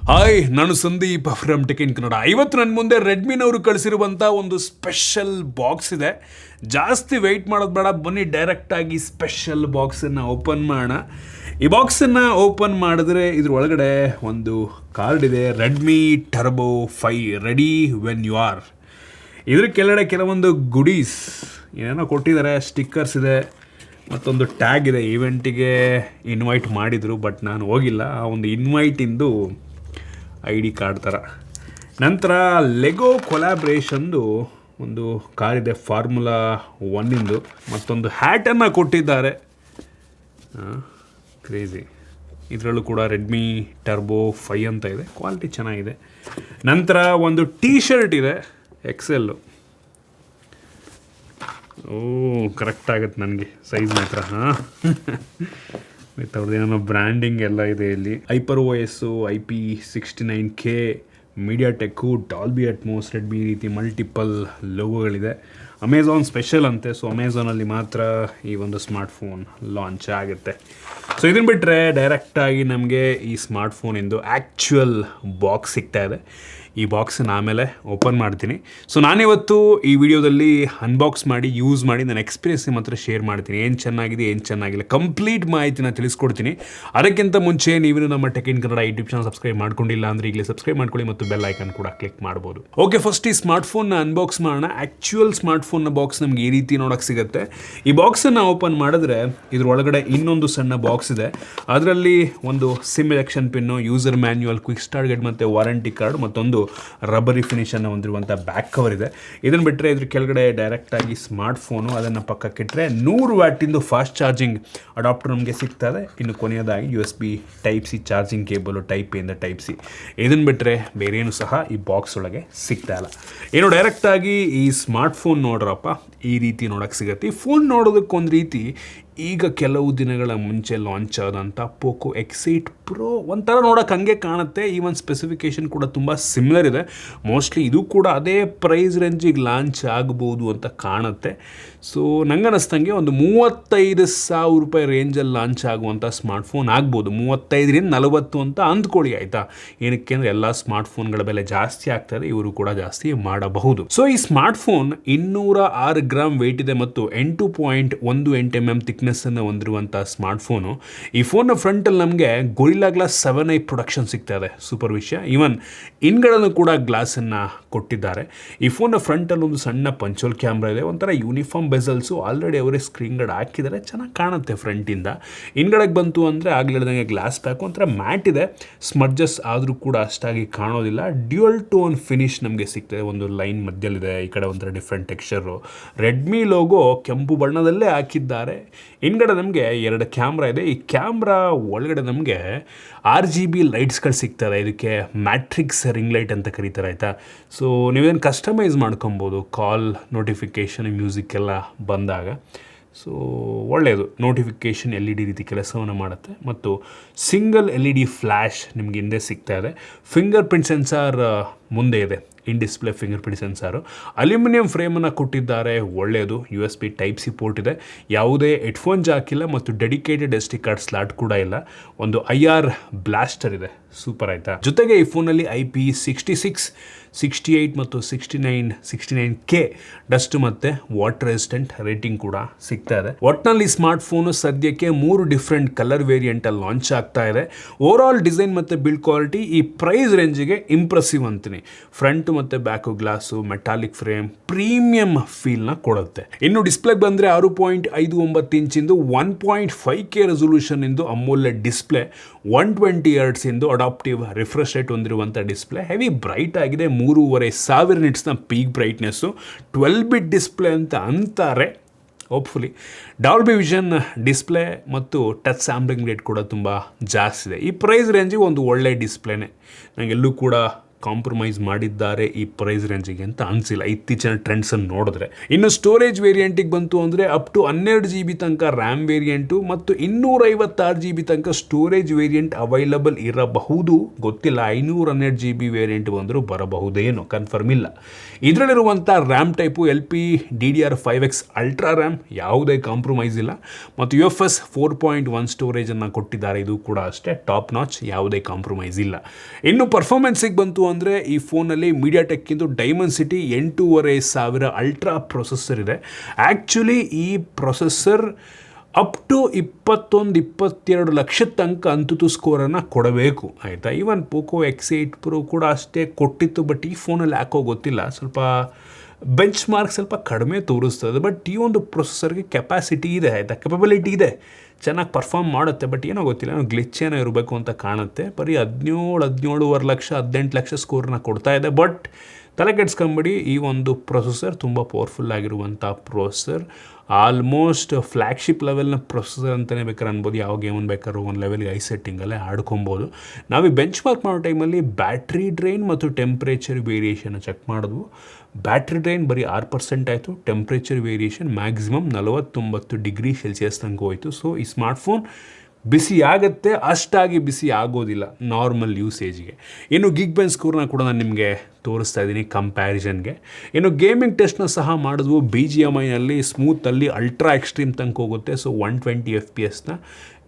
Hi, ನಾನು Sandeep from tech in Kannada. ಇವತ್ತು ನನ್ನ ಮುಂದೆ ರೆಡ್ಮಿನವರು ಕಳಿಸಿರುವಂಥ ಒಂದು ಸ್ಪೆಷಲ್ ಬಾಕ್ಸ್ ಇದೆ. ಜಾಸ್ತಿ ವೆಯ್ಟ್ ಮಾಡೋದು ಬೇಡ, ಬನ್ನಿ ಡೈರೆಕ್ಟಾಗಿ ಸ್ಪೆಷಲ್ ಬಾಕ್ಸನ್ನು ಓಪನ್ ಮಾಡೋಣ. ಈ ಬಾಕ್ಸನ್ನು ಓಪನ್ ಮಾಡಿದ್ರೆ ಇದ್ರ ಒಳಗಡೆ ಒಂದು ಕಾರ್ಡ್ ಇದೆ, Redmi Turbo 5 ready when you are. ಇದ್ರ ಕೆಳಗಡೆ ಕೆಲವೊಂದು ಗುಡೀಸ್ ಏನೇನೋ ಕೊಟ್ಟಿದ್ದಾರೆ, ಸ್ಟಿಕ್ಕರ್ಸ್ ಇದೆ, ಮತ್ತೊಂದು ಟ್ಯಾಗ್ ಇದೆ. ಈವೆಂಟಿಗೆ ಇನ್ವೈಟ್ ಮಾಡಿದರು, ಬಟ್ ನಾನು ಹೋಗಿಲ್ಲ. ಆ ಒಂದು ಇನ್ವೈಟಿಂದು ID ಕಾರ್ಡ್ ಥರ. ನಂತರ ಲೆಗೋ ಕೊಲಾಬ್ರೇಷನ್ದು ಒಂದು ಕಾರ್ ಇದೆ, ಫಾರ್ಮುಲಾ 1ಇಂದು. ಮತ್ತೊಂದು ಹ್ಯಾಟನ್ನು ಕೊಟ್ಟಿದ್ದಾರೆ, ಕ್ರೇಜಿ. ಇದರಲ್ಲೂ ಕೂಡ ರೆಡ್ಮಿ ಟರ್ಬೋ 5 ಅಂತ ಇದೆ, ಕ್ವಾಲಿಟಿ ಚೆನ್ನಾಗಿದೆ. ನಂತರ ಒಂದು ಟೀ ಶರ್ಟ್ ಇದೆ, XL. ಕರೆಕ್ಟ್ ಆಗುತ್ತೆ ನನಗೆ ಸೈಜ್ ಮಾತ್ರ. ವಿತ್ ಅವ್ರದ್ದೇನೋ ಬ್ರ್ಯಾಂಡಿಂಗ್ ಎಲ್ಲ ಇದೆ ಇಲ್ಲಿ. HyperOS, IP69K, MediaTek, Dolby Atmos, Redmi ಈ ರೀತಿ ಮಲ್ಟಿಪಲ್ ಲೋಗೋಗಳಿದೆ. ಅಮೆಝಾನ್ ಸ್ಪೆಷಲ್ ಅಂತೆ, ಸೊ ಅಮೆಝಾನಲ್ಲಿ ಮಾತ್ರ ಈ ಒಂದು ಸ್ಮಾರ್ಟ್ಫೋನ್ ಲಾಂಚ್ ಆಗುತ್ತೆ. ಸೊ ಇದನ್ನು ಬಿಟ್ಟರೆ ಡೈರೆಕ್ಟಾಗಿ ನಮಗೆ ಈ ಸ್ಮಾರ್ಟ್ಫೋನಿಂದು ಆ್ಯಕ್ಚುಯಲ್ ಬಾಕ್ಸ್ ಸಿಗ್ತಾ ಇದೆ. ಈ ಬಾಕ್ಸನ್ನು ಆಮೇಲೆ ಓಪನ್ ಮಾಡ್ತೀನಿ. ಸೊ ನಾನಿವತ್ತು ಈ ವಿಡಿಯೋದಲ್ಲಿ ಅನ್ಬಾಕ್ಸ್ ಮಾಡಿ ಯೂಸ್ ಮಾಡಿ ನನ್ನ ಎಕ್ಸ್ಪೀರಿಯನ್ಸ್ ಮಾತ್ರ ಶೇರ್ ಮಾಡ್ತೀನಿ. ಏನು ಚೆನ್ನಾಗಿದೆ, ಏನು ಚೆನ್ನಾಗಿಲ್ಲ, ಕಂಪ್ಲೀಟ್ ಮಾಹಿತಿನ ತಿಳಿಸ್ಕೊಡ್ತೀನಿ. ಅದಕ್ಕಿಂತ ಮುಂಚೆ ನೀವು ನಮ್ಮ tech in Kannada YouTube channel subscribe ಮಾಡ್ಕೊಂಡಿಲ್ಲ ಅಂದರೆ ಈಗಲೇ ಸಬ್ಸ್ಕ್ರೈಬ್ ಮಾಡ್ಕೊಳ್ಳಿ ಮತ್ತು ಬೆಲ್ ಐಕಾನ್ ಕೂಡ ಕ್ಲಿಕ್ ಮಾಡ್ಬೋದು. ಓಕೆ, ಫಸ್ಟ್ ಈ ಸ್ಮಾರ್ಟ್ಫೋನ್ನ ಅನ್ಬಾಕ್ಸ್ ಮಾಡೋಣ. ಆ್ಯಕ್ಚುಯಲ್ ಸ್ಮಾರ್ಟ್ಫೋನ್ನ ಬಾಕ್ಸ್ ನಮಗೆ ಈ ರೀತಿ ನೋಡೋಕ್ಕೆ ಸಿಗುತ್ತೆ. ಈ ಬಾಕ್ಸನ್ನು ಓಪನ್ ಮಾಡಿದ್ರೆ ಇದ್ರ ಒಳಗಡೆ ಇನ್ನೊಂದು ಸಣ್ಣ ಬಾಕ್ಸ್ ಇದೆ. ಅದರಲ್ಲಿ ಒಂದು sim election pin, user manual, quick start guide ಮತ್ತು ವಾರಂಟಿ ಕಾರ್ಡ್, ಮತ್ತೊಂದು ರಬ್ಬರಿ ಫಿನಿಷನ್ನು ಹೊಂದಿರುವಂಥ ಬ್ಯಾಕ್ ಕವರ್ ಇದೆ. ಇದನ್ನು ಬಿಟ್ಟರೆ ಇದ್ರ ಕೆಳಗಡೆ ಡೈರೆಕ್ಟಾಗಿ ಸ್ಮಾರ್ಟ್ಫೋನು, ಅದನ್ನು ಪಕ್ಕಕ್ಕಿಟ್ಟರೆ 100 ವ್ಯಾಟಿಂದು ಫಾಸ್ಟ್ ಚಾರ್ಜಿಂಗ್ ಅಡಾಪ್ಟರ್ ನಮಗೆ ಸಿಗ್ತದೆ. ಇನ್ನು ಕೊನೆಯದಾಗಿ USB Type-C charging cable, Type A ಇಂದ Type-C. ಇದನ್ನು ಬಿಟ್ಟರೆ ಬೇರೇನು ಸಹ ಈ ಬಾಕ್ಸ್ ಒಳಗೆ ಸಿಗ್ತಾ ಇಲ್ಲ. ಏನು ಡೈರೆಕ್ಟಾಗಿ ಈ ಸ್ಮಾರ್ಟ್ಫೋನ್ ನೋಡ್ರಪ್ಪ, ಈ ರೀತಿ ನೋಡೋಕ್ಕೆ ಸಿಗುತ್ತೆ. ಈ ಫೋನ್ ನೋಡೋದಕ್ಕೊಂದು ರೀತಿ ಈಗ ಕೆಲವು ದಿನಗಳ ಮುಂಚೆ ಲಾಂಚ್ ಆದಂಥ ಪೋಕೋ X8 Pro ಒಂಥರ ನೋಡೋಕೆ ಹಂಗೆ ಕಾಣುತ್ತೆ. ಈವನ್ ಸ್ಪೆಸಿಫಿಕೇಷನ್ ಕೂಡ ತುಂಬ ಸಿಮಿಲರ್ ಇದೆ. ಮೋಸ್ಟ್ಲಿ ಇದು ಕೂಡ ಅದೇ ಪ್ರೈಸ್ ರೇಂಜಿಗೆ ಲಾಂಚ್ ಆಗ್ಬೋದು ಅಂತ ಕಾಣುತ್ತೆ. ಸೊ ನಂಗೆ ಅನ್ನಿಸ್ತಂಗೆ ಒಂದು 35,000 ರೂಪಾಯಿ ರೇಂಜಲ್ಲಿ ಲಾಂಚ್ ಆಗುವಂಥ ಸ್ಮಾರ್ಟ್ಫೋನ್ ಆಗ್ಬೋದು. 35ರಿಂದ 40 ಅಂತ ಅಂದ್ಕೊಳ್ಳಿ, ಆಯಿತಾ. ಏನಕ್ಕೆ ಅಂದರೆ ಎಲ್ಲ ಸ್ಮಾರ್ಟ್ಫೋನ್ಗಳ ಬೆಲೆ ಜಾಸ್ತಿ ಆಗ್ತದೆ, ಇವರು ಕೂಡ ಜಾಸ್ತಿ ಮಾಡಬಹುದು. ಸೊ ಈ ಸ್ಮಾರ್ಟ್ಫೋನ್ 206 ಗ್ರಾಮ್ ವೆಯ್ಟ್ ಇದೆ ಮತ್ತು 8.18 mm ಥಿಕ್ನೆಸ್ಸನ್ನು ಹೊಂದಿರುವಂಥ ಸ್ಮಾರ್ಟ್ಫೋನು. ಈ ಫೋನ್ನ ಫ್ರಂಟಲ್ಲಿ ನಮಗೆ ಗೊರಿಲ್ಲಾ ಗ್ಲಾಸ್ 7i ಪ್ರೊಡಕ್ಷನ್ ಸಿಗ್ತಾ ಇದೆ, ಸೂಪರ್ ವಿಷಯ. ಈವನ್ ಇನ್ಗಳನ್ನು ಕೂಡ ಗ್ಲಾಸನ್ನು ಕೊಟ್ಟಿದ್ದಾರೆ. ಈ ಫೋನ್ನ ಫ್ರಂಟಲ್ಲಿ ಒಂದು ಸಣ್ಣ ಪಂಚೋಲ್ ಕ್ಯಾಮ್ರಾ ಇದೆ, ಒಂಥರ ಯೂನಿಫಾರ್ಮ್ ಬೆಸಲ್ಸು. ಆಲ್ರೆಡಿ ಅವರೇ ಸ್ಕ್ರೀನ್ ಗಾರ್ಡ್ ಹಾಕಿದ್ದಾರೆ, ಚೆನ್ನಾಗಿ ಕಾಣುತ್ತೆ ಫ್ರಂಟಿಂದ. ಇನ್ಗಡೆಗೆ ಬಂತು ಅಂದರೆ ಆಗ್ಲಿಡ್ದಂಗೆ ಗ್ಲಾಸ್ ಪ್ಯಾಕ್ ಒಂಥರ ಮ್ಯಾಟ್ ಇದೆ, ಸ್ಮಡ್ಜಸ್ ಆದರೂ ಕೂಡ ಅಷ್ಟಾಗಿ ಕಾಣೋದಿಲ್ಲ. ಡ್ಯುಯಲ್ ಟೋನ್ ಫಿನಿಶ್ ನಮಗೆ ಸಿಗ್ತದೆ, ಒಂದು ಲೈನ್ ಮಧ್ಯಲ್ಲಿದೆ, ಈ ಕಡೆ ಒಂಥರ ಡಿಫ್ರೆಂಟ್ ಟೆಕ್ಸ್ಚರು. ರೆಡ್ಮಿ ಲೋಗೋ ಕೆಂಪು ಬಣ್ಣದಲ್ಲೇ ಹಾಕಿದ್ದಾರೆ. ಇನ್ಗಡೆ ನಮಗೆ 2 ಕ್ಯಾಮ್ರಾ ಇದೆ. ಈ ಕ್ಯಾಮ್ರಾ ಒಳಗಡೆ ನಮಗೆ RGB ಲೈಟ್ಸ್ಗಳು ಸಿಗ್ತದೆ. ಇದಕ್ಕೆ ಮ್ಯಾಟ್ರಿಕ್ಸ್ ರಿಂಗ್ ಲೈಟ್ ಅಂತ ಕರೀತಾರೆ, ಆಯಿತಾ. ಸೊ ನೀವೇನು ಕಸ್ಟಮೈಸ್ ಮಾಡ್ಕೊಬೋದು, ಕಾಲ್, ನೋಟಿಫಿಕೇಷನ್, ಮ್ಯೂಸಿಕ್ ಎಲ್ಲ ಬಂದಾಗ. ಸೊ ಒಳ್ಳೆಯದು, ನೋಟಿಫಿಕೇಷನ್ LED ರೀತಿ ಕೆಲಸವನ್ನು ಮಾಡುತ್ತೆ. ಮತ್ತು ಸಿಂಗಲ್ LED ಫ್ಲ್ಯಾಶ್ ನಿಮಗೆ ಹಿಂದೆ ಸಿಗ್ತಾ ಇದೆ. ಫಿಂಗರ್ ಪ್ರಿಂಟ್ ಸೆನ್ಸಾರ್ ಮುಂದೆ ಇದೆ, in display finger print sensor. Aluminium ಫ್ರೇಮನ್ನು ಕೊಟ್ಟಿದ್ದಾರೆ, ಒಳ್ಳೆಯದು. USB Type-C ಪೋರ್ಟ್ ಇದೆ, ಯಾವುದೇ ಹೆಡ್ಫೋನ್ ಜಾಕ್ ಇಲ್ಲ ಮತ್ತು ಡೆಡಿಕೇಟೆಡ್ SD ಕಾರ್ಡ್ ಸ್ಲಾಟ್ ಕೂಡ ಇಲ್ಲ. ಒಂದು IR ಬ್ಲಾಸ್ಟರ್ ಇದೆ, ಸೂಪರ್, ಆಯಿತಾ. ಜೊತೆಗೆ ಈ ಫೋನಲ್ಲಿ IP66, 68 ಮತ್ತು 69K ಡಸ್ಟ್ ಮತ್ತು ವಾಟರ್ ರೆಸಿಸ್ಟೆಂಟ್ ರೇಟಿಂಗ್ ಕೂಡ ಸಿಗ್ತಾ ಇದೆ. ಒಟ್ಟಿನಲ್ಲಿ ಸ್ಮಾರ್ಟ್ಫೋನು ಸದ್ಯಕ್ಕೆ 3 ಡಿಫ್ರೆಂಟ್ ಕಲರ್ ವೇರಿಯಂಟಲ್ಲಿ ಲಾಂಚ್ ಆಗ್ತಾ ಇದೆ. ಓವರಾಲ್ ಡಿಸೈನ್ ಮತ್ತು ಬಿಲ್ಡ್ ಕ್ವಾಲಿಟಿ ಈ ಪ್ರೈಸ್ ರೇಂಜಿಗೆ ಇಂಪ್ರೆಸಿವ್ ಅಂತೀನಿ. ಫ್ರಂಟ್ ಮತ್ತು back glass, metallic frame, premium ಫೀಲ್ನ ಕೊಡುತ್ತೆ. ಇನ್ನು ಡಿಸ್ಪ್ಲೇಗೆ ಬಂದರೆ 6.59 ಇಂಚಿಂದು 1.5K ರೆಸೊಲ್ಯೂಷನ್ ಇಂದು ಅಮೋಲೆಡ್ ಡಿಸ್ಪ್ಲೇ, 120 Hz ಇಂದು ಅಡಾಪ್ಟಿವ್ ರಿಫ್ರೆಶ್ ರೇಟ್ ಹೊಂದಿರುವಂಥ ಡಿಸ್ಪ್ಲೇ. ಹೆವಿ ಬ್ರೈಟ್ ಆಗಿದೆ, 3500 ನಿಟ್ಸ್ನ ಪೀಕ್ ಬ್ರೈಟ್ನೆಸ್ಸು. 12 ಬಿಟ್ ಡಿಸ್ಪ್ಲೇ ಅಂತ ಅಂತಾರೆ, ಹೋಪ್ಫುಲಿ. ಡಾಲ್ಬಿ ವಿಷನ್ ಡಿಸ್ಪ್ಲೇ ಮತ್ತು ಟಚ್ ಸ್ಯಾಂಪ್ಲಿಂಗ್ ರೇಟ್ ಕೂಡ ತುಂಬ ಜಾಸ್ತಿ ಇದೆ. ಈ ಪ್ರೈಸ್ ರೇಂಜಿಗೆ ಒಂದು ಒಳ್ಳೆ ಡಿಸ್ಪ್ಲೇನೇ, ನನಗೆಲ್ಲೂ ಕೂಡ ಕಾಂಪ್ರಮೈಸ್ ಮಾಡಿದ್ದಾರೆ ಈ ಪ್ರೈಸ್ ರೇಂಜಿಗೆ ಅಂತ ಅನಿಸಿಲ್ಲ ಇತ್ತೀಚಿನ ಟ್ರೆಂಡ್ಸನ್ನು ನೋಡಿದ್ರೆ. ಇನ್ನು ಸ್ಟೋರೇಜ್ ವೇರಿಯಂಟಿಗೆ ಬಂತು ಅಂದರೆ ಅಪ್ ಟು 12 GB ತನಕ ರ್ಯಾಮ್ ವೇರಿಯಂಟು ಮತ್ತು 256 GB ತನಕ ಸ್ಟೋರೇಜ್ ವೇರಿಯಂಟ್ ಅವೈಲಬಲ್ ಇರಬಹುದು. ಗೊತ್ತಿಲ್ಲ, 512 GB ವೇರಿಯಂಟ್ ಬಂದರೂ ಬರಬಹುದೇನೋ, ಕನ್ಫರ್ಮ್ ಇಲ್ಲ. ಇದರಲ್ಲಿರುವಂಥ RAM type LPDDR5X ultra RAM, ಯಾವುದೇ ಕಾಂಪ್ರಮೈಸ್ ಇಲ್ಲ. ಮತ್ತು UFS 4.1 ಸ್ಟೋರೇಜನ್ನು ಕೊಟ್ಟಿದ್ದಾರೆ, ಇದು ಕೂಡ ಅಷ್ಟೇ ಟಾಪ್ ನಾಚ್, ಯಾವುದೇ ಕಾಂಪ್ರಮೈಸ್ ಇಲ್ಲ. ಇನ್ನು ಪರ್ಫಾರ್ಮೆನ್ಸಿಗೆ ಬಂತು ಅಂದರೆ ಈ ಫೋನಲ್ಲಿ ಮೀಡಿಯಾಟೆಕ್ಕಿಂದು ಡೈಮೆನ್ಸಿಟಿ 8500 ಅಲ್ಟ್ರಾ ಪ್ರೊಸೆಸರ್ ಇದೆ. ಆ್ಯಕ್ಚುಲಿ ಈ ಪ್ರೊಸೆಸರ್ ಅಪ್ ಟು 21-22 ಲಕ್ಷದ ತನಕ ಅಂತೂ ಸ್ಕೋರನ್ನು ಕೊಡಬೇಕು, ಆಯಿತಾ. ಈವನ್ ಪೋಕೋ X8 Pro ಕೂಡ ಅಷ್ಟೇ ಕೊಟ್ಟಿತ್ತು, ಬಟ್ ಈ ಫೋನಲ್ಲಿ ಯಾಕೋ ಗೊತ್ತಿಲ್ಲ, ಸ್ವಲ್ಪ ಬೆಂಚ್ ಮಾರ್ಕ್ ಸ್ವಲ್ಪ ಕಡಿಮೆ ತೋರಿಸ್ತದೆ. ಬಟ್ ಈ ಒಂದು ಪ್ರೊಸೆಸರ್ಗೆ ಕೆಪಾಸಿಟಿ ಇದೆ, ಆಯಿತಾ, ಕೆಪಬಿಲಿಟಿ ಇದೆ, ಚೆನ್ನಾಗಿ ಪರ್ಫಾರ್ಮ್ ಮಾಡುತ್ತೆ. ಬಟ್ ಏನೋ ಗೊತ್ತಿಲ್ಲ, ಏನೋ ಗ್ಲಿಚ್ ಏನೋ ಇರಬೇಕು ಅಂತ ಕಾಣುತ್ತೆ. ಬರೀ 17-17.5 ಲಕ್ಷ 18 ಲಕ್ಷ ಸ್ಕೋರನ್ನ ಕೊಡ್ತಾ ಇದೆ. ಬಟ್ ತಲೆ ಕೆಡ್ಸ್ಕೊಂಬಿಡಿ, ಈ ಒಂದು ಪ್ರೊಸೆಸರ್ ತುಂಬ ಪವರ್ಫುಲ್ ಆಗಿರುವಂಥ ಪ್ರೊಸೆಸರ್, ಆಲ್ಮೋಸ್ಟ್ ಫ್ಲ್ಯಾಗ್ಶಿಪ್ ಲೆವೆಲ್ನ ಪ್ರೊಸೆಸರ್ ಅಂತಲೇ ಬೇಕಾದ್ರೆ ಅನ್ಬೋದು. ಯಾವ ಗೇಮನ್ನು ಬೇಕಾದ್ರೂ ಒಂದು ಲೆವೆಲ್ಗೆ ಐ ಸೆಟ್ಟಿಂಗಲ್ಲೇ ಆಡ್ಕೊಬೋದು. ನಾವು ಈ ಬೆಂಚ್ ಮಾರ್ಕ್ ಮಾಡೋ ಟೈಮಲ್ಲಿ ಬ್ಯಾಟ್ರಿ ಡ್ರೈನ್ ಮತ್ತು ಟೆಂಪ್ರೇಚರ್ ವೇರಿಯೇಷನ್ ಚೆಕ್ ಮಾಡಿದ್ವು. ಬ್ಯಾಟ್ರಿ ಡ್ರೈನ್ ಬರೀ 6% ಆಯಿತು, temperature variation maximum 49 degree Celsius ತನಕ ಹೋಯಿತು. ಸೊ ಈ ಸ್ಮಾರ್ಟ್ಫೋನ್ ಬಿಸಿ ಆಗುತ್ತೆ, ಅಷ್ಟಾಗಿ ಬಿಸಿ ಆಗೋದಿಲ್ಲ ನಾರ್ಮಲ್ ಯೂಸೇಜ್ಗೆ. ಇನ್ನು ಗಿಗ್ ಬೆಂಚ್ ಸ್ಕೋರ್ನ ಕೂಡ ನಾನು ನಿಮಗೆ ತೋರಿಸ್ತಾ ಇದ್ದೀನಿ ಕಂಪ್ಯಾರಿಸನ್ಗೆ. ಇನ್ನು ಗೇಮಿಂಗ್ ಟೆಸ್ಟ್ನ ಸಹ ಮಾಡಿದ್ವು. BGMIನಲ್ಲಿ ಸ್ಮೂತಲ್ಲಿ ಅಲ್ಟ್ರಾ ಎಕ್ಸ್ಟ್ರೀಮ್ ತನಕ ಹೋಗುತ್ತೆ. So 120 FPS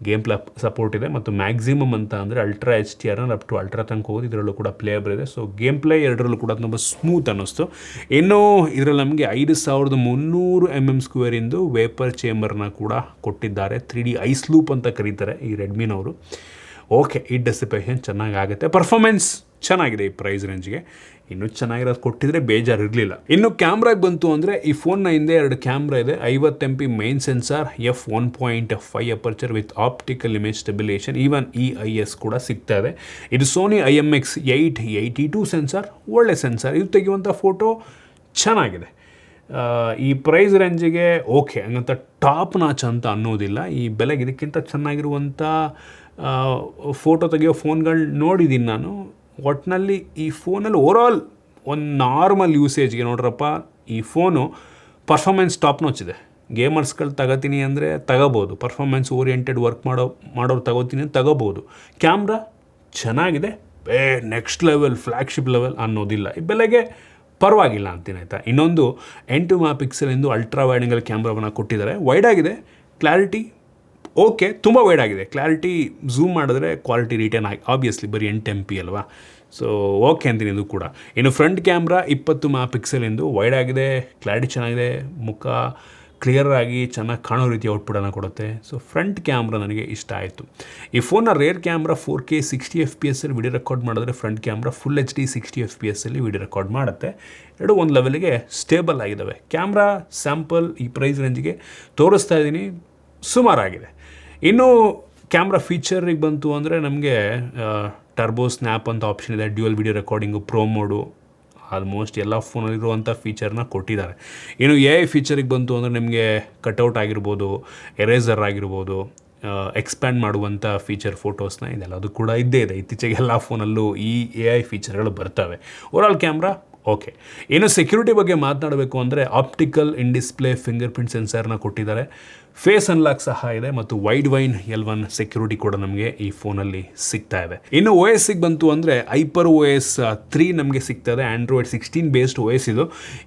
game play support ಇದೆ. ಮತ್ತು ಮ್ಯಾಕ್ಸಿಮಮ್ ಅಂತ ಅಂದರೆ ultra HDR up to ultra ತನಕ ಹೋಗೋದು. ಇದರಲ್ಲೂ ಕೂಡ ಪ್ಲೇಯಬಲ್ ಇದೆ. ಸೊ ಗೇಮ್ ಪ್ಲೇ ಎರಡರಲ್ಲೂ ಕೂಡ ತುಂಬ ಸ್ಮೂತ್ ಅನ್ನಿಸ್ತು. ಇನ್ನು ಇದರಲ್ಲಿ ನಮಗೆ 5300 mm² ವೇಪರ್ ಚೇಂಬರ್ನ ಕೂಡ ಕೊಟ್ಟಿದ್ದಾರೆ. 3D ಐಸ್ ಲೂಪ್ ಅಂತ ಕರೀತಾರೆ ಈ ರೆಡ್ಮಿನವರು. ಓಕೆ, ಈ ಡೆಸಿಪೇಷನ್ ಚೆನ್ನಾಗಾಗುತ್ತೆ, ಪರ್ಫಾರ್ಮೆನ್ಸ್ ಚೆನ್ನಾಗಿದೆ ಈ ಪ್ರೈಸ್ ರೇಂಜ್ಗೆ. ಇನ್ನೂ ಚೆನ್ನಾಗಿರೋದು ಕೊಟ್ಟಿದ್ರೆ ಬೇಜಾರಿರಲಿಲ್ಲ. ಇನ್ನು ಕ್ಯಾಮ್ರಾಗೆ ಬಂತು ಅಂದರೆ ಈ ಫೋನ್ನ ಹಿಂದೆ 2 ಕ್ಯಾಮ್ರಾ ಇದೆ. 50 MP main sensor, f1.5 aperture with optical image stabilization, even EIS ಕೂಡ ಸಿಗ್ತಾ ಇದೆ. ಇದು ಸೋನಿ IMX882 ಸೆನ್ಸಾರ್, ಒಳ್ಳೆ ಸೆನ್ಸಾರ್. ಇದು ತೆಗೆಯುವಂಥ ಫೋಟೋ ಚೆನ್ನಾಗಿದೆ. ಈ ಪ್ರೈಸ್ ರೇಂಜಿಗೆ ಓಕೆ, ಹಂಗಂತ ಟಾಪ್ ನಾಚ್ ಅಂತ ಅನ್ನೋದಿಲ್ಲ. ಈ ಬೆಲೆಗೆ ಇದಕ್ಕಿಂತ ಚೆನ್ನಾಗಿರುವಂಥ ಫೋಟೋ ತೆಗೆಯೋ ಫೋನ್ಗಳು ನೋಡಿದ್ದೀನಿ ನಾನು. ಒಟ್ಟಿನಲ್ಲಿ ಈ ಫೋನಲ್ಲಿ ಓವರಾಲ್ ಒಂದು ನಾರ್ಮಲ್ ಯೂಸೇಜ್ಗೆ ನೋಡ್ರಪ್ಪ, ಈ ಫೋನು ಪರ್ಫಾರ್ಮೆನ್ಸ್ ಟಾಪ್ ನಾಚ್ ಇದೆ. ಗೇಮರ್ಸ್ಗಳು ತಗೋತೀನಿ ಅಂದರೆ ತಗೋಬೋದು, ಪರ್ಫಾರ್ಮೆನ್ಸ್ ಓರಿಯೆಂಟೆಡ್ ವರ್ಕ್ ಮಾಡೋರು ತಗೋತೀನಿ ಅಂತ ತಗೋಬೋದು. ಕ್ಯಾಮ್ರಾ ಚೆನ್ನಾಗಿದೆ, ನೆಕ್ಸ್ಟ್ ಲೆವೆಲ್ ಫ್ಲ್ಯಾಗ್ಶಿಪ್ ಲೆವೆಲ್ ಅನ್ನೋದಿಲ್ಲ. ಈ ಬೆಲೆಗೆ ಪರವಾಗಿಲ್ಲ ಅಂತೀನಿ, ಆಯಿತಾ. ಇನ್ನೊಂದು 8 MP ಅಲ್ಟ್ರಾ ವೈಡ್ ಆ್ಯಂಗಲ್ ಕ್ಯಾಮ್ರಾವನ್ನು ಕೊಟ್ಟಿದ್ದಾರೆ. ವೈಡ್ ಆಗಿದೆ, ಕ್ಲಾರಿಟಿ ಓಕೆ, ತುಂಬ ವೈಡ್ ಆಗಿದೆ. ಕ್ಲಾರಿಟಿ ಝೂಮ್ ಮಾಡಿದ್ರೆ ಕ್ವಾಲಿಟಿ ರಿಟರ್ನ್ ಆಗಿ ಆಬ್ವಿಯಸ್ಲಿ ಬರೀ 8 MP ಅಲ್ವಾ. ಸೊ ಓಕೆ ಅಂತೀನಿ ಇದು ಕೂಡ. ಇನ್ನು ಫ್ರಂಟ್ ಕ್ಯಾಮ್ರಾ 20 MP ವೈಡ್ ಆಗಿದೆ, ಕ್ಲಾರಿಟಿ ಚೆನ್ನಾಗಿದೆ, ಮುಖ ಕ್ಲಿಯರ್ ಆಗಿ ಚೆನ್ನಾಗಿ ಕಾಣೋ ರೀತಿ ಔಟ್ಪುಟನ್ನು ಕೊಡುತ್ತೆ. ಸೊ ಫ್ರಂಟ್ ಕ್ಯಾಮ್ರಾ ನನಗೆ ಇಷ್ಟ ಆಯಿತು. ಈ ಫೋನ್ನ rear camera 4K 60 FPS video record ಮಾಡಿದ್ರೆ front camera full HD 60 FPS video record ಮಾಡುತ್ತೆ. ಎರಡು ಒಂದು ಲೆವೆಲ್ಗೆ ಸ್ಟೇಬಲ್ ಆಗಿದ್ದಾವೆ. ಕ್ಯಾಮ್ರಾ ಸ್ಯಾಂಪಲ್ ಈ ಪ್ರೈಸ್ ರೇಂಜಿಗೆ ತೋರಿಸ್ತಾ ಇದ್ದೀನಿ, ಸುಮಾರಾಗಿದೆ. ಇನ್ನು ಕ್ಯಾಮ್ರಾ ಫೀಚರಿಗೆ ಬಂತು ಅಂದರೆ ನಮಗೆ ಟರ್ಬೋ ಸ್ನ್ಯಾಪ್ ಅಂತ ಆಪ್ಷನ್ ಇದೆ, dual video recording, pro mode, almost ಎಲ್ಲ ಫೋನಲ್ಲಿರುವಂಥ ಫೀಚರ್ನ ಕೊಟ್ಟಿದ್ದಾರೆ. ಇನ್ನು AI ಫೀಚರಿಗೆ ಬಂತು ಅಂದರೆ ನಿಮಗೆ ಕಟ್ಔಟ್ ಆಗಿರ್ಬೋದು, ಎರೇಸರ್ ಆಗಿರ್ಬೋದು, ಎಕ್ಸ್ಪ್ಯಾಂಡ್ ಮಾಡುವಂಥ ಫೀಚರ್ ಫೋಟೋಸ್ನ, ಇದೆಲ್ಲ ಅದು ಕೂಡ ಇದ್ದೇ ಇದೆ. ಇತ್ತೀಚೆಗೆ ಎಲ್ಲ ಫೋನಲ್ಲೂ ಈ AI ಫೀಚರ್ಗಳು ಬರ್ತವೆ. Overall camera okay. ಇನ್ನು ಸೆಕ್ಯೂರಿಟಿ ಬಗ್ಗೆ ಮಾತನಾಡಬೇಕು ಅಂದರೆ optical in display finger print ಸೆನ್ಸರ್ನ ಕೊಟ್ಟಿದ್ದಾರೆ. ಫೇಸ್ ಅನ್ಲಾಕ್ ಸಹ ಇದೆ ಮತ್ತು ವೈಡ್ ವೈನ್ L1 ಸೆಕ್ಯೂರಿಟಿ ಕೂಡ ನಮಗೆ ಈ ಫೋನಲ್ಲಿ ಸಿಗ್ತಾ ಇದೆ. ಇನ್ನು OSಗೆ ಬಂತು ಅಂದರೆ HyperOS 3 ನಮಗೆ ಸಿಗ್ತಾ ಇದೆ. Android 16 ಬೇಸ್ಡ್ OS ಇದು.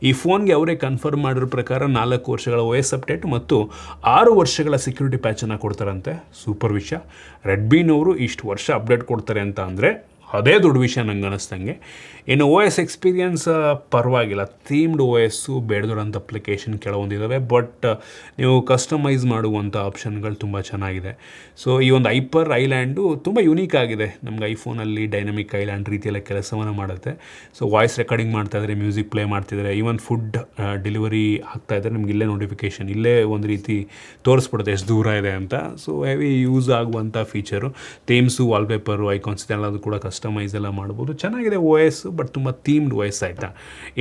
ಈ ಫೋನ್ಗೆ ಅವರೇ ಕನ್ಫರ್ಮ್ ಮಾಡಿರೋ ಪ್ರಕಾರ 4 ವರ್ಷಗಳ OS ಅಪ್ಡೇಟ್ ಮತ್ತು 6 ವರ್ಷಗಳ ಸೆಕ್ಯೂರಿಟಿ ಪ್ಯಾಚನ್ನು ಕೊಡ್ತಾರಂತೆ. ಸೂಪರ್ ವಿಷಯ. ರೆಡ್ಮಿನವರು ಇಷ್ಟು ವರ್ಷ ಅಪ್ಡೇಟ್ ಕೊಡ್ತಾರೆ ಅಂತ ಅಂದರೆ ಅದೇ ದೊಡ್ಡ ವಿಷಯ ನಂಗೆ ಅನ್ನಿಸ್ದಂಗೆ. ಇನ್ನು OS ಎಕ್ಸ್ಪೀರಿಯನ್ಸ್ ಪರವಾಗಿಲ್ಲ. ಥೀಮ್ಡ್ OS ಬೇಡದಿರೋಂಥ ಅಪ್ಲಿಕೇಶನ್ ಕೆಲವೊಂದಿದ್ದಾವೆ, ಬಟ್ ನೀವು ಕಸ್ಟಮೈಸ್ ಮಾಡುವಂಥ ಆಪ್ಷನ್ಗಳು ತುಂಬ ಚೆನ್ನಾಗಿದೆ. ಸೊ ಈ ಒಂದು ಹೈಪರ್ ಐಲ್ಯಾಂಡು ತುಂಬ ಯುನೀಕ್ ಆಗಿದೆ. ನಮ್ಗೆ ಐಫೋನಲ್ಲಿ ಡೈನಮಿಕ್ ಐಲ್ಯಾಂಡ್ ರೀತಿಯೆಲ್ಲ ಕೆಲಸವನ್ನು ಮಾಡುತ್ತೆ. ಸೊ ವಾಯ್ಸ್ ರೆಕಾರ್ಡಿಂಗ್ ಮಾಡ್ತಾಯಿದ್ರೆ, ಮ್ಯೂಸಿಕ್ ಪ್ಲೇ ಮಾಡ್ತಿದ್ದಾರೆ, ಈವನ್ ಫುಡ್ ಡೆಲಿವರಿ ಆಗ್ತಾಯಿದ್ರೆ ನಿಮ್ಗೆ ಇಲ್ಲೇ ನೋಟಿಫಿಕೇಷನ್, ಇಲ್ಲೇ ಒಂದು ರೀತಿ ತೋರಿಸ್ಬಿಡುತ್ತೆ ಎಷ್ಟು ದೂರ ಇದೆ ಅಂತ. ಸೊ ಹೆವಿ ಯೂಸ್ ಆಗುವಂಥ ಫೀಚರು. ಥೀಮ್ಸು, ವಾಲ್ಪೇಪರು, ಐಕಾನ್ಸ್ ಇದೆಲ್ಲ ಕೂಡ ಕಸ್ಟಮೈಸ್ ಎಲ್ಲ ಮಾಡ್ಬೋದು. ಚೆನ್ನಾಗಿದೆ OS, ಬಟ್ ತುಂಬ ಥೀಮ್ಡ್ OS ಆಯಿತಾ.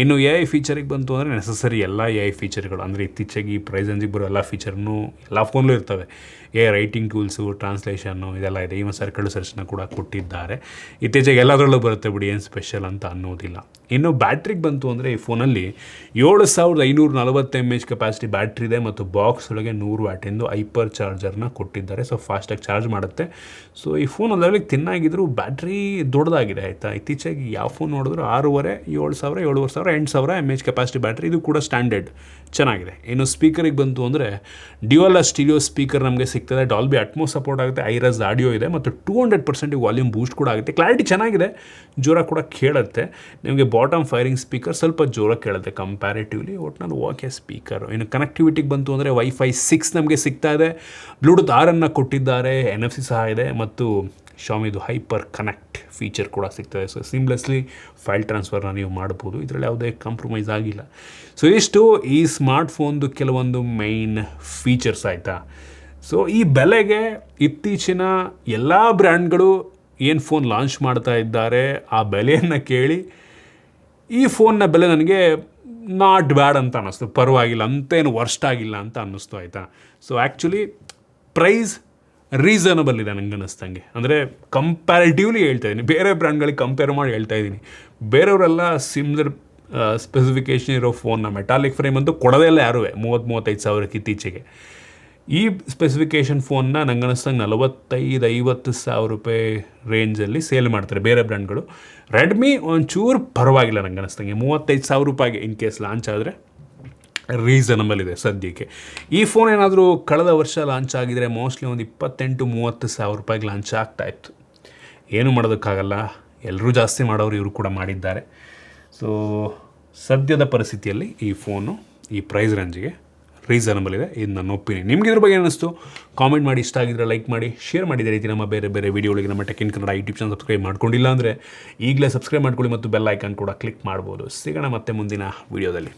ಇನ್ನು AI ಫೀಚರಿಗೆ ಬಂತು ಅಂದರೆ ನೆಸಸರಿ ಎಲ್ಲ AI ಫೀಚರ್ಗಳು ಅಂದರೆ ಇತ್ತೀಚೆಗೆ ಈ ಪ್ರೈಸ್ ರೇಂಜಿಗೆ ಬರೋ ಎಲ್ಲ ಫೀಚರ್ನೂ ಎಲ್ಲ ಫೋನ್ಲೂ ಇರ್ತವೆ. ರೈಟಿಂಗ್ ಟೂಲ್ಸು, ಟ್ರಾನ್ಸ್ಲೇಷನ್ನು ಇದೆಲ್ಲ ಇದೆ. ಈವನ್ ಸರ್ಕಲ್ ಸರ್ಚ್ನ ಕೂಡ ಕೊಟ್ಟಿದ್ದಾರೆ. ಇತ್ತೀಚೆಗೆ ಎಲ್ಲದರಲ್ಲೂ ಬರುತ್ತೆ ಬಿಡಿ, ಏನು ಸ್ಪೆಷಲ್ ಅಂತ ಅನ್ನೋದಿಲ್ಲ. ಇನ್ನು ಬ್ಯಾಟ್ರಿಗೆ ಬಂತು ಅಂದರೆ ಈ ಫೋನಲ್ಲಿ 7540 mAh ಕೆಪಾಸಿಟಿ ಬ್ಯಾಟ್ರಿ ಇದೆ ಮತ್ತು ಬಾಕ್ಸ್ ಒಳಗೆ 100 ವ್ಯಾಟಿಂದು ಹೈಪರ್ ಚಾರ್ಜರ್ನ ಕೊಟ್ಟಿದ್ದಾರೆ. ಸೊ ಫಾಸ್ಟಾಗಿ ಚಾರ್ಜ್ ಮಾಡುತ್ತೆ. ಸೊ ಈ ಫೋನ್ ಅದರಲ್ಲಿ ತಿನ್ನಾಗಿದ್ರು ಬ್ಯಾಟ್ರಿ ದೊಡ್ಡದಾಗಿದೆ ಆಯಿತಾ. ಇತ್ತೀಚೆಗೆ ಯಾವ ಫೋನ್ ನೋಡಿದ್ರು 6,500, 7,000, 7,500, 8,000 mAh ಕೆಪಾಸಿಟಿ ಬ್ಯಾಟ್ರಿ. ಇದು ಕೂಡ ಸ್ಟ್ಯಾಂಡರ್ಡ್ ಚೆನ್ನಾಗಿದೆ. ಇನ್ನು ಸ್ಪೀಕರಿಗೆ ಬಂತು ಅಂದರೆ ಡ್ಯುಯಲ್ ಸ್ಟೀರಿಯೋ ಸ್ಪೀಕರ್ ನಮಗೆ ಸಿಗ್ತದೆ. ಡಾಲ್ಬಿ ಅಟ್ಮೋಸ್ ಸಪೋರ್ಟ್ ಆಗುತ್ತೆ, ಐರಸ್ ಆಡಿಯೋ ಇದೆ ಮತ್ತು 200% ವಾಲ್ಯೂಮ್ ಬೂಸ್ಟ್ ಕೂಡ ಆಗುತ್ತೆ. ಕ್ಲಾರಿಟಿ ಚೆನ್ನಾಗಿದೆ, ಜೋರ ಕೂಡ ಕೇಳುತ್ತೆ. ನಿಮಗೆ ಬಾಟಮ್ ಫೈರಿಂಗ್ ಸ್ಪೀಕರ್ ಸ್ವಲ್ಪ ಜೋರ ಕೇಳುತ್ತೆ ಕಂಪ್ಯಾರಿಟಿವ್ಲಿ. ಒಟ್ನಲ್ಲಿ ಓಕೆ ಸ್ಪೀಕರ್. ಇನ್ನು ಕನೆಕ್ಟಿವಿಟಿಗೆ ಬಂತು ಅಂದರೆ ವೈಫೈ 6 ನಮಗೆ ಸಿಗ್ತಾ ಇದೆ. ಬ್ಲೂಟೂತ್ 6 ಕೊಟ್ಟಿದ್ದಾರೆ, NFC ಸಹ ಇದೆ ಮತ್ತು ಶಾಮಿದು ಹೈಪರ್ ಕನೆಕ್ಟ್ ಫೀಚರ್ ಕೂಡ ಸಿಗ್ತದೆ. ಸೊ ಸಿಮ್ಲೆಸ್ಲಿ ಫೈಲ್ ಟ್ರಾನ್ಸ್ಫರ್ನ ನೀವು ಮಾಡ್ಬೋದು, ಇದರಲ್ಲಿ ಯಾವುದೇ ಕಾಂಪ್ರಮೈಸ್ ಆಗಿಲ್ಲ. ಸೊ ಇಷ್ಟು ಈ ಸ್ಮಾರ್ಟ್ಫೋನ್ದು ಕೆಲವೊಂದು ಮೈನ್ ಫೀಚರ್ಸ್ ಆಯಿತಾ. ಸೊ ಈ ಬೆಲೆಗೆ ಇತ್ತೀಚಿನ ಎಲ್ಲ ಬ್ರ್ಯಾಂಡ್ಗಳು ಏನು ಫೋನ್ ಲಾಂಚ್ ಮಾಡ್ತಾ ಇದ್ದಾರೆ ಆ ಬೆಲೆಯನ್ನು ಕೇಳಿ ಈ ಫೋನ್ನ ಬೆಲೆ ನನಗೆ ನಾಟ್ ಬ್ಯಾಡ್ ಅಂತ ಅನ್ನಿಸ್ತು. ಪರವಾಗಿಲ್ಲ, ಅಂತೇನು ವರ್ಸ್ಟ್ ಆಗಿಲ್ಲ ಅಂತ ಅನ್ನಿಸ್ತು ಆಯಿತಾ. ಸೊ ಆ್ಯಕ್ಚುಲಿ ಪ್ರೈಸ್ ರೀಸನಬಲ್ ಇದೆ ನನಗೆ ಅನ್ನಿಸ್ತಂಗೆ. ಅಂದರೆ ಕಂಪ್ಯಾರಿಟಿವ್ಲಿ ಹೇಳ್ತಾ ಇದ್ದೀನಿ, ಬೇರೆ ಬ್ರ್ಯಾಂಡ್ಗಳಿಗೆ ಕಂಪೇರ್ ಮಾಡಿ ಹೇಳ್ತಾ ಇದ್ದೀನಿ. ಬೇರೆಯವರೆಲ್ಲ ಸಿಮ್ಲರ್ ಸ್ಪೆಸಿಫಿಕೇಷನ್ ಇರೋ ಫೋನ್ನ ಮೆಟಾಲಿಕ್ ಫ್ರೇಮ್ ಅಂತೂ ಕೊಡೋದೇ ಇಲ್ಲ ಯಾರೂ, 30-35 ಸಾವಿರಕ್ಕೆ ಇತ್ತೀಚೆಗೆ. ಈ ಸ್ಪೆಸಿಫಿಕೇಷನ್ ಫೋನ್ನ ನಂಗೆ ಅನ್ನಿಸ್ತಂಗೆ 45-50 ಸಾವಿರ ರೂಪಾಯಿ ರೇಂಜಲ್ಲಿ ಸೇಲ್ ಮಾಡ್ತಾರೆ ಬೇರೆ ಬ್ರ್ಯಾಂಡ್ಗಳು. ರೆಡ್ಮಿ ಒಂಚೂರು ಪರವಾಗಿಲ್ಲ ನಂಗೆ ಅನ್ನಿಸ್ತಂಗೆ, 35 ಸಾವಿರ ರೂಪಾಯಿಗೆ ಇನ್ ಕೇಸ್ ಲಾಂಚ್ ಆದರೆ ರೀಸನಬಲ್ ಇದೆ ಸದ್ಯಕ್ಕೆ. ಈ ಫೋನ್ ಏನಾದರೂ ಕಳೆದ ವರ್ಷ ಲಾಂಚ್ ಆಗಿದರೆ ಮೋಸ್ಟ್ಲಿ ಒಂದು 28-30 ಸಾವಿರ ರೂಪಾಯಿಗೆ ಲಾಂಚ್ ಆಗ್ತಾಯಿತ್ತು. ಏನು ಮಾಡೋದಕ್ಕಾಗಲ್ಲ, ಎಲ್ಲರೂ ಜಾಸ್ತಿ ಮಾಡೋರು ಇವರು ಕೂಡ ಮಾಡಿದ್ದಾರೆ. ಸೊ ಸದ್ಯದ ಪರಿಸ್ಥಿತಿಯಲ್ಲಿ ಈ ಫೋನು ಈ ಪ್ರೈಸ್ ರೇಂಜಿಗೆ ರೀಸನಬಲ್ ಇದೆ, ಇದು ನನ್ನ ಒಪಿನಿಯನ್. ನಿಮ್ಗೆ ಇದ್ರ ಬಗ್ಗೆ ಅನ್ನಿಸ್ತು ಕಾಮೆಂಟ್ ಮಾಡಿ. ಇಷ್ಟ ಆಗಿದ್ರೆ ಲೈಕ್ ಮಾಡಿ, ಶೇರ್ ಮಾಡಿದ ರೀತಿ ನಮ್ಮ ಬೇರೆ ಬೇರೆ ವೀಡಿಯೋಗಳಿಗೆ ನಮ್ಮ tech in Kannada YouTube channel subscribe ಮಾಡ್ಕೊಂಡಿಲ್ಲ ಅಂದರೆ ಈಗಲೇ ಸಬ್ಸ್ಕ್ರೈಬ್ ಮಾಡ್ಕೊಳ್ಳಿ ಮತ್ತು ಬೆಲ್ ಐಕಾನ್ ಕೂಡ ಕ್ಲಿಕ್ ಮಾಡ್ಬೋದು. ಸಿಗೋಣ ಮತ್ತೆ ಮುಂದಿನ ವೀಡಿಯೋದಲ್ಲಿ.